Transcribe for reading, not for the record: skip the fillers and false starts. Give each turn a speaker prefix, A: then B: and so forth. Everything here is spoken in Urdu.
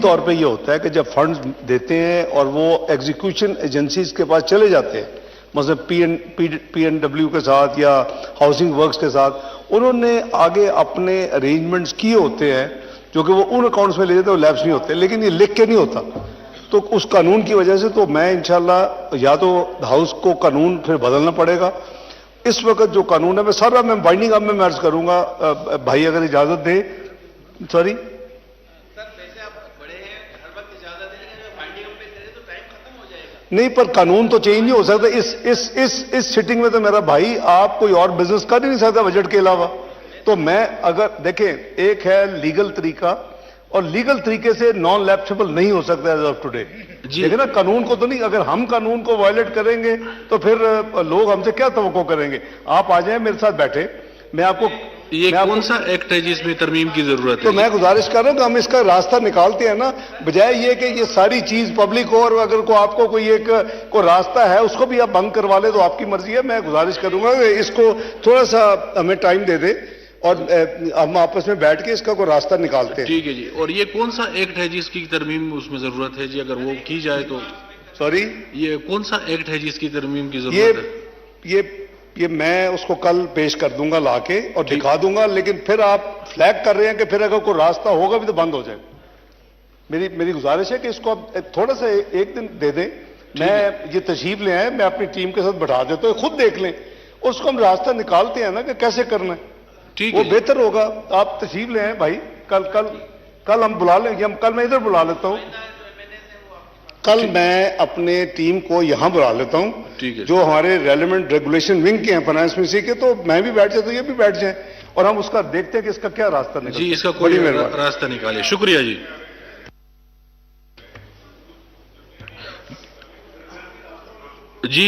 A: طور پہ یہ ہوتا ہے کہ جب فنڈز دیتے ہیں اور وہ ایگزیکیوشن ایجنسیز کے پاس چلے جاتے ہیں، مثلا پی این ڈبلیو کے ساتھ یا ہاؤسنگ ورکس کے ساتھ، انہوں نے آگے اپنے ارینجمنٹس کیے ہوتے ہیں جو کہ وہ ان اکاؤنٹس میں لے جاتے ہیں، وہ لیپس نہیں ہوتے، لیکن یہ لکھ کے نہیں ہوتا. تو اس قانون کی وجہ سے تو میں انشاءاللہ یا تو ہاؤس کو قانون پھر بدلنا پڑے گا. اس وقت جو قانون ہے میں سارا میں بائنڈنگ اب میں عرض کروں گا، بھائی اگر اجازت دے. سوری نہیں، پر قانون تو چینج نہیں ہو سکتا. اس سٹنگ میں تو میرا بھائی آپ کوئی اور بزنس کر ہی نہیں سکتا بجٹ کے علاوہ. تو میں اگر دیکھیں، ایک ہے لیگل طریقہ، اور لیگل طریقے سے نان لیپسیبل نہیں ہو سکتا ایز آف ٹوڈے. لیکن نا قانون کو تو نہیں، اگر ہم قانون کو وائلیٹ کریں گے تو پھر لوگ ہم سے کیا توقع کریں گے. آپ آ جائیں میرے ساتھ بیٹھے، میں آپ کو
B: یہ کون سا ایکٹ ہے جس میں ترمیم کی ضرورت ہے؟
A: تو میں گزارش کر رہا ہوں کہ ہم اس کا راستہ نکالتے ہیں نا، بجائے یہ کہ یہ ساری چیز پبلک ہو، اور اگر آپ کو کوئی راستہ ہے اس کو بھی آپ بند کروا لے تو آپ کی مرضی ہے. میں گزارش کروں گا کہ اس کو تھوڑا سا ہمیں ٹائم دے دے اور ہم آپس میں بیٹھ کے اس کا کوئی راستہ نکالتے ہیں.
B: ٹھیک ہے جی. اور یہ کون سا ایکٹ ہے جس کی ترمیم اس میں ضرورت ہے جی، اگر وہ کی جائے تو؟
A: سوری،
B: یہ کون سا ایکٹ ہے جس کی ترمیم کی ضرورت ہے؟
A: یہ میں اس کو کل پیش کر دوں گا لا کے اور دکھا دوں گا. لیکن پھر آپ فلیگ کر رہے ہیں کہ پھر اگر کوئی راستہ ہوگا بھی تو بند ہو جائے. میری گزارش ہے کہ اس کو آپ تھوڑا سا ایک دن دے دیں. میں یہ تشریف لے آئے، میں اپنی ٹیم کے ساتھ بٹھا دیتا ہوں، خود دیکھ لیں. اس کو ہم راستہ نکالتے ہیں نا کہ کیسے کرنا ہے، وہ بہتر ہوگا. آپ تشریف لے آئیں بھائی، کل ہم بلا لیں گے. کل میں ادھر بلا لیتا ہوں، کل میں اپنے ٹیم کو یہاں بلا لیتا ہوں جو ہمارے ریلیونٹ ریگولیشن ونگ کے ہیں فائنانس منسٹری کے. تو میں بھی بیٹھ جاتا ہوں، یہ بھی بیٹھ جائیں، اور ہم اس کا دیکھتے ہیں کہ اس کا کیا راستہ نکلتا ہے.
B: جی، اس کا کوئی راستہ نکالے. شکریہ جی. جی